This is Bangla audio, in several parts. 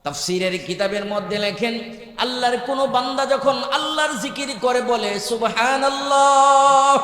তাফসীরের কিতাবের মধ্যে লেখেন, আল্লাহর কোন বান্দা যখন আল্লাহর জিকির করে বলে সুবহানাল্লাহ,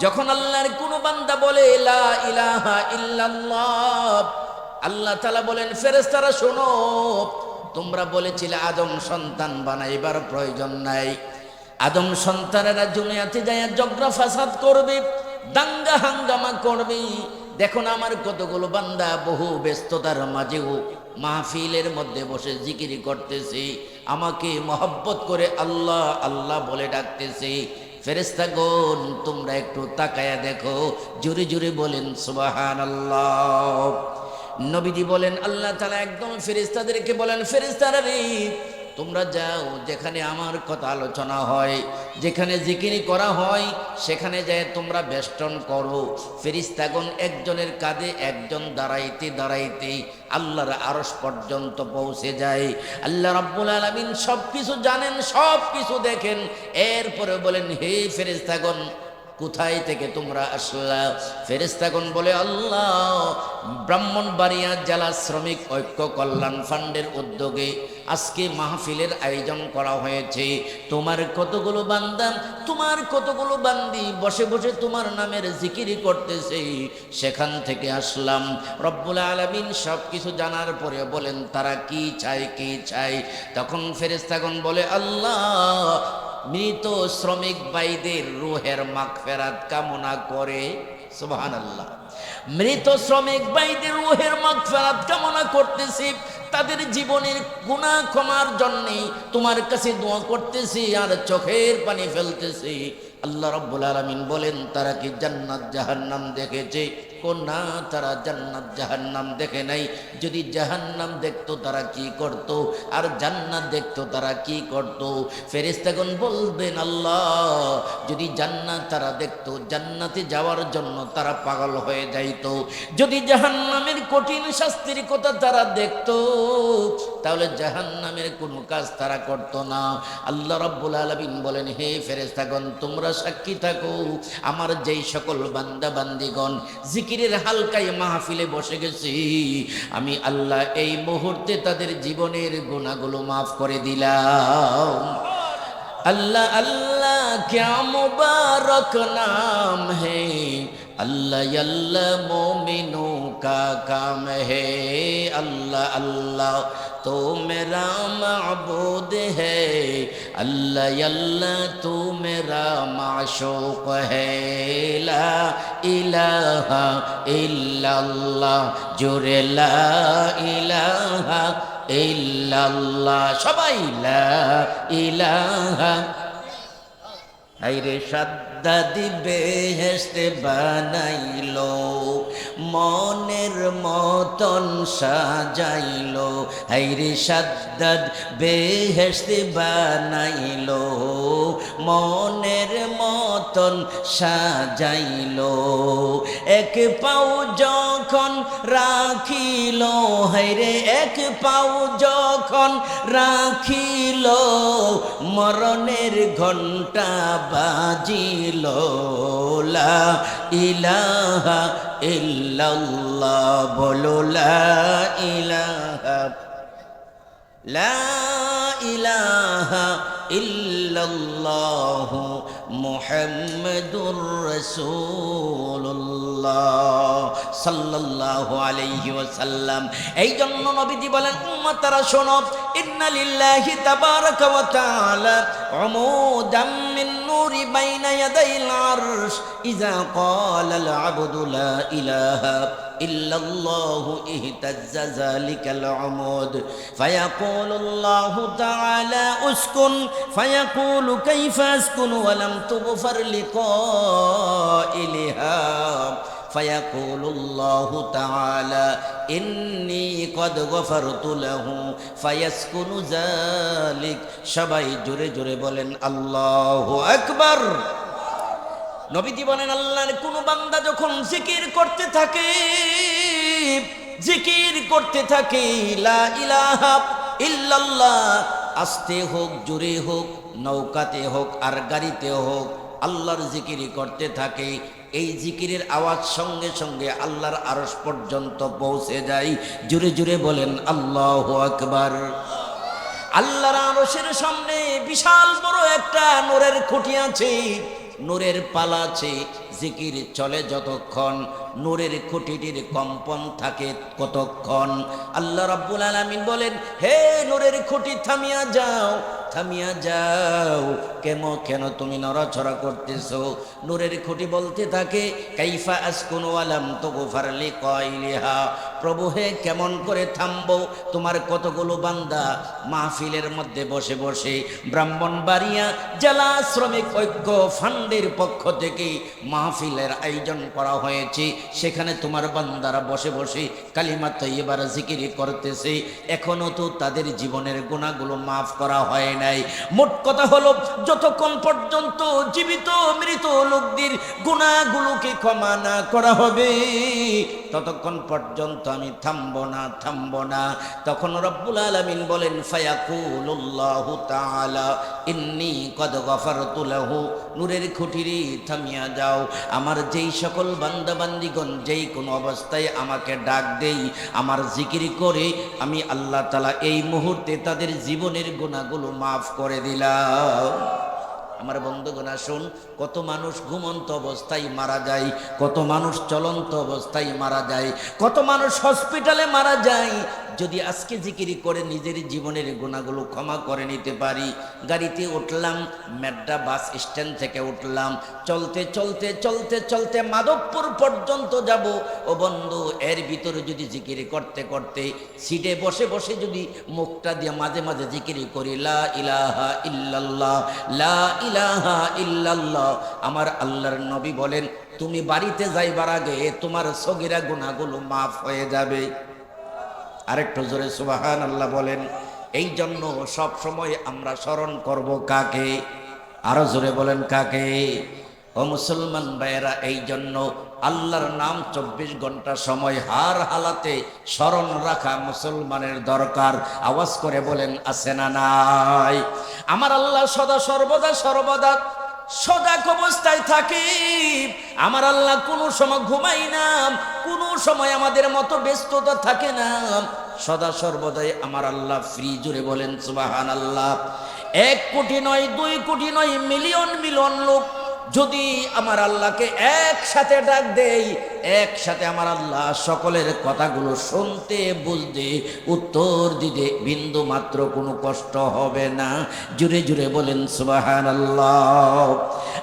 যখন আল্লাহর কোন বান্দা বলে লা ইলাহা ইল্লাল্লাহ, আল্লাহ তাআলা বলেন ফেরেশতারা শোনো, তোমরা বলেছিলে আদম সন্তান বানাইবার প্রয়োজন নাই, আদম সন্তানেরা দুনিয়াতে যায় ঝগড়া ফাসাদ করবে, দাঙ্গা হাঙ্গামা করবে। দেখুন আমার কতগুলো বান্দা বহু ব্যস্ততার মাঝেও মাহফিলের মধ্যে বসে জিকির করতেছে, আমাকে মহব্বত করে আল্লাহ আল্লাহ বলে ডাকতেছে। ফেরেশতাগণ তোমরা একটু তাকায়া দেখো, জোরে জোরে বলেন সুবহানাল্লাহ। নবীজি বলেন আল্লাহ তাআলা একদম ফেরেশতাদেরকে বলেন, ফেরেশতারা রে তোমরা যাও, যেখানে আমার কথা আলোচনা হয়, যেখানে জিকির করা হয়, সেখানে যায় তোমরা বেষ্টন করো। ফেরেশতাগণ একজনের কাঁধে একজন দাঁড়াইতে দাঁড়াইতে আল্লাহর আরশ পর্যন্ত পৌঁছে যায়। আল্লাহ রাব্বুল আলামিন সব কিছু জানেন, সব কিছু দেখেন। এরপরে বলেন হে ফেরেশতাগণ কোথায় থেকে তোমরা আসলা? ফেরেশতাগণ বলে আল্লাহ ব্রাহ্মণবাড়িয়া জেলা শ্রমিক ঐক্য কল্যাণ ফান্ডের উদ্যোগে আজকে মাহফিলের আয়োজন করা হয়েছে। তোমার কতগুলো বান্দা, তোমার কতগুলো বান্দি বসে বসে তোমার নামের জিকির করতেছে, সেখান থেকে আসলাম। রব্বুল আলামিন সব কিছু জানার পরে বলেন তারা কি চায়, কি চায়? তখন ফেরেশতাগণ বলে আল্লাহ মৃত শ্রমিক ভাইদের রূহের মাগফিরাত কামনা করে। সুবহানাল্লাহ। মৃত শ্রমিক ভাইদের রূহের মাগফিরাত কামনা করতেছি, তাদের জীবনের গুনাহ ক্ষমার জন্য তোমার কাছে দোয়া করতেছি আর চোখের পানি ফেলতেছি। আল্লাহ রাব্বুল আলামিন বলেন তারা কি জান্নাত জাহান্নাম দেখেছে? না, তারা জান্নাত জাহান্নাম দেখে নাই। যদি জাহান্নাম দেখতো তারা কি করত, আর জান্নাত দেখতো তারা কি করত? ফেরেশতাগণ বলবেন আল্লাহ যদি জান্নাত তারা দেখতো, জান্নাতে যাওয়ার জন্য তারা পাগল হয়ে যাইতো। যদি জাহান্নামের কঠিন শাস্তির কথা তারা দেখতো, তাহলে জাহান্নামের কোনো কাজ তারা করত না। আল্লাহ রাব্বুল আলামিন বলেন হে ফেরেশতাগণ তোমরা সাক্ষী থাকো, আমার যেই সকল বান্দা বান্দিগণ জিকিরের হালকায় মাহফিলে বসে গেছি, আমি আল্লাহ এই মুহূর্তে তাদের জীবনের গুনাহগুলো মাফ করে দিলাম। अल्लाह अल्लाह क्या मुबारक नाम है, अल्लाह अल्लाह मोमिनों का काम है। अल्लाह अल्लाह तो मेरा माबूद है, अल्लाह अल्लाह तू मेरा माशूक है। ला इलाहा इल्लल्लाह जुरे ला इलाहा ইল্লাল্লাহ, সবাই লা ইলাহা। হায়রে সাদ্দা দিবে হেসতে বানাইলো, মনের মতন সাজাইলো। হায়রে সাদ্দাদ বেহেশতে বানাইলো, মনের মতন সাজাইলো। এক পাও যখন রাখিল, হায়রে এক পাও যখন রাখিল, মরণের ঘণ্টা বাজিল। লা ইলাহা ইল্লাল্লাহ বলো লা ইলাহা, লা ইলাহা ইল্লাল্লাহ মুহাম্মাদুর রাসূলুল্লাহ সাল্লাল্লাহু আলাইহি ওয়াসাল্লাম। এই জন্য নবীজি বলেন উম্মতারা শোনো, ইন্না লিল্লাহি তাবারাকা ওয়া তাআলা উমুদাম মিন নূরি বাইনা ইয়াদাইল আরশ, ইযা ক্বালাল আবদু লা ইলাহা ইল্লাল্লাহু ইহতাজ্জা যালিকাল উমুদ, ফায়াকুলুল্লাহু তাআলা উসকুন, ফায়াকুলু কাইফা আসকুন ওয়া লাম তুগফার লিকাইলিহা, ফায়াকুলুল্লাহু তাআলা ইন্নী কদ গফারতু লাহু ফায়াসকুনু যালিক। সবাই জোরে জোরে বলেন আল্লাহু আকবার। নবীজি বলেন আল্লাহর কোন বান্দা যখন জিকির করতে থাকে, জিকির করতে থাকে লা ইলাহা ইল্লাল্লাহ, আস্তে হোক জোরে হোক, নৌকাতে হোক আর গাড়িতে হোক, আল্লাহর জিকির করতে থাকে, এই জিকিরের আওয়াজ সঙ্গে সঙ্গে আল্লাহর আরশ পর্যন্ত পৌঁছে যায়। জুড়ে জুড়ে বলেন আল্লাহু আকবার। আল্লাহর আরশের সামনে বিশাল বড় একটা নূরের খুঁটি আছে, নূরের পালা আছে। জিকির চলে যতক্ষণ, নূরের খুঁটিটির কম্পন থাকে কতক্ষণ। আল্লাহ রাব্বুল আলামিন বলেন, হে নূরের খুঁটি থামিয়া যাও, থামিয়া যাও। কেন তুমি নড়াচড়া করতেছো? নূরের খুঁটি বলতে থাকে, কাইফা আসকুনু আলাম তুগফার লিকাইলিহা, প্রভু হে কেমন করে থামবো? তোমার কতগুলো বান্দা মাহফিলের মধ্যে বসে বসে ব্রাহ্মণবাড়িয়া জেলা শ্রমিক ঐক্য ফান্ডের পক্ষ থেকে মাহফিলের আয়োজন করা হয়েছে, সেখানে তোমার বান্দারা বসে বসে কালিমা তাইয়্যিবার জিকির করতেছে, এখনো তো তাদের জীবনের গুনাহগুলো মাফ করা হয় নাই। মোট কথা হলো, যতক্ষণ পর্যন্ত জীবিত মৃত লোকদের গুনাহগুলোকে ক্ষমা না করা হবে ততক্ষণ পর্যন্ত আমি থামবো না। তখন রব্বুল আলামিন বলেন, ফায়াকুলুল্লাহু তাআলা ইন্নী কদ গফারতু লাহু, নূরের খুঁটিরি থামিয়া যাও। আমার যেই সকল বান্দা বান্দিগণ যেই কোনো অবস্থায় আমাকে ডাক দেই, আমার জিকির করে, আমি আল্লাহ তাআলা এই মুহূর্তে তাদের জীবনের গুনাহগুলো মাফ করে দিলাম। আমার বন্ধুগণ আসুন, কত মানুষ ঘুমন্ত অবস্থায় মারা যায়, কত মানুষ চলন্ত অবস্থায় মারা যায়, কত মানুষ হসপিটালে মারা যায়। যদি আজকে জিকির করে নিজের জীবনের গুনাহগুলো ক্ষমা করে নিতে পারি। গাড়িতে উঠলাম, মেড্ডা বাস স্ট্যান্ড থেকে উঠলাম, চলতে চলতে চলতে চলতে মাধবপুর পর্যন্ত যাব। ও বন্ধু, এর ভিতরে যদি জিকির করতে করতে সিটে বসে বসে যদি মুখটা দিয়ে মাঝে মাঝে জিকির করি, লা ইলাহা ইল্লাল্লাহ, লা ইলাহা ইল্লাল্লাহ, আমার আল্লাহর নবী বলেন, তুমি বাড়িতে যাইবার আগে তোমার সগীরা গুনাহগুলো মাফ হয়ে যাবে। আরেকটু জোরে সুবহানাল্লাহ বলেন। এই জন্য সব সময় আমরা স্মরণ করব কাকে? আরো জোরে বলেন কাকে? ও মুসলমান ভাইয়েরা, এই জন্য আল্লাহর নাম 24 ঘন্টা সময় হার হালাতে স্মরণ রাখা মুসলমানের দরকার। আওয়াজ করে বলেন, আছে না নাই? আমার আল্লাহ সদা সর্বদা সজাগ অবস্থায় থাকি। আমার আল্লাহ কোনো সময় ঘুমাই না, কোনো সময় আমাদের মতো ব্যস্ততা থাকে না, সদা সর্বদাই আমার আল্লাহ ফ্রি। জুড়ে বলেন সুবহানাল্লাহ। 1 কোটি নয়, 2 কোটি নয়, মিলিয়ন মিলিয়ন লোক যদি আমার আল্লাহকে একসাথে ডাক দেই, একসাথে আমার আল্লাহ সকলের কথাগুলো শুনতে, বুঝতে, উত্তর দিতে বিন্দু মাত্র কোনো কষ্ট হবে না। জুড়ে জুড়ে বলেন সুবহানাল্লাহ।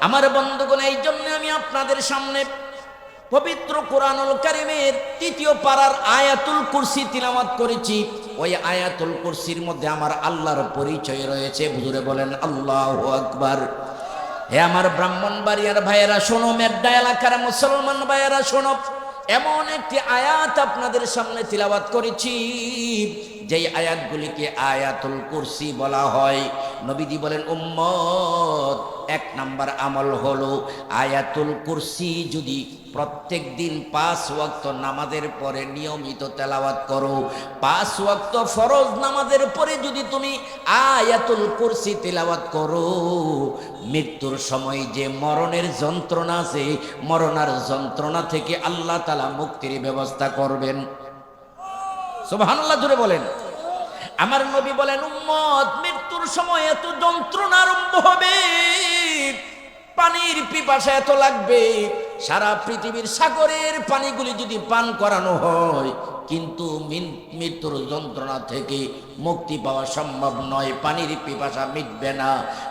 আমার বন্ধুগণ, এই জন্য আমি আপনাদের সামনে পবিত্র কোরআনুল কারীমের 3য় পারার আয়াতুল কুরসি তিলাওয়াত করেছি। ওই আয়াতুল কুরসির মধ্যে আমার আল্লাহর পরিচয় রয়েছে। হুজুরে বলেন আল্লাহু আকবার। হে আমার ব্রাহ্মণবাড়িয়ার ভাইয়েরা শোনো, মেড্ডা এলাকার মুসলমান ভাইয়েরা শোনো, এমন একটি আয়াত আপনাদের সামনে তিলাওয়াত করেছি যেই আয়াতগুলিকে আয়াতুল কুরসি বলা হয়। নবীজি বলেন, উম্মত, 1 নাম্বার আমল হলো আয়াতুল কুরসি যদি প্রত্যেক দিন 5 ওয়াক্ত নামাজের পরে নিয়মিত তেলাওয়াত করো, 5 ওয়াক্ত ফরজ নামাজের পরে যদি তুমি আয়াতুল কুরসি তেলাওয়াত করো, মৃত্যুর সময় যে মরণের যন্ত্রণা আছে, মরণের যন্ত্রণা থেকে আল্লাহ তাআলা মুক্তির ব্যবস্থা করবেন। সুবহানাল্লাহ জুড়ে বলেন। আমার নবী বলেন, উম্মত, মৃত্যুর সময় এত যন্ত্রণা আরম্ভ হবে, পানির পিপাসা এত লাগবে, সারা পৃথিবীর সাগরের পানিগুলি যদি পান করানো হয়, কিন্তু মৃত্যুর যন্ত্রণা থেকে মুক্তি পাওয়া সম্ভব নয়, পানির পিপাসা মিটবে না।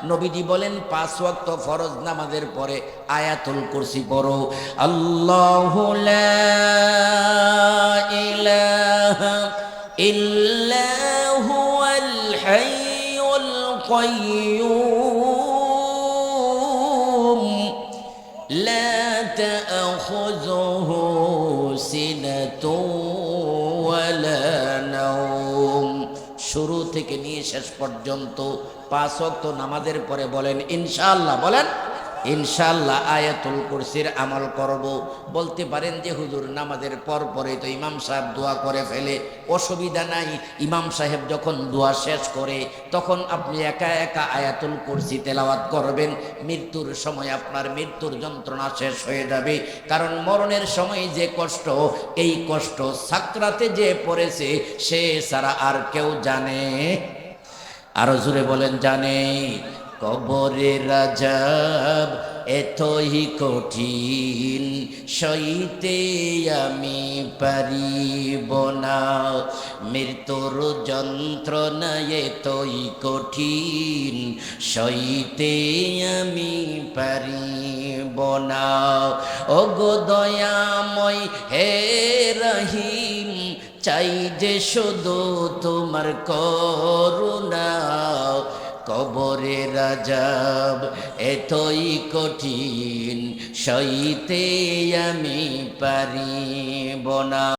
নবীজি বলেন, 5 ওয়াক্ত ফরজ নামাজের পরে আয়াতুল কুরসি পড়ো। আল্লাহু লা ইলাহা ইল্লা হুয়াল হাইয়ুল কাইয়্যুম লা তা'খুযুহু সিনাতুন ওয়ালা নাওম। শুরু থেকে নিয়ে শেষ পর্যন্ত 5 ওয়াক্ত নামাজের পরে বলেন ইনশাআল্লাহ, বলেন ইনশাআল্লাহ আয়াতুল কুরসির আমল করব। বলতে পারেন যে হুজুর নামাজের পর পরে তো ইমাম সাহেব দোয়া করে ফেলে, অসুবিধা নাই। ইমাম সাহেব যখন দোয়া শেষ করে তখন আপনি একা একা আয়াতুল কুরসি তেলাওয়াত করবেন। মৃত্যুর সময় আপনার মৃত্যুর যন্ত্রণা শেষ হয়ে যাবে। কারণ মরণের সময় যে কষ্ট, এই কষ্ট সাকরাতে যে পড়েছে সে ছাড়া আর কেউ জানে। আরো জোরে বলেন জানে। কবরের আযাব এতই কঠিন, সইতে আমি পারিব না। মৃত্যুর যন্ত্রণা এতই কঠিন, সইতে আমি পারিব না। ওগো দয়াময় হে রহিম, চাই যে শুধু তোমার করুণা। কবরের আযাব এতই কঠিন, সইতে আমি পারিব না।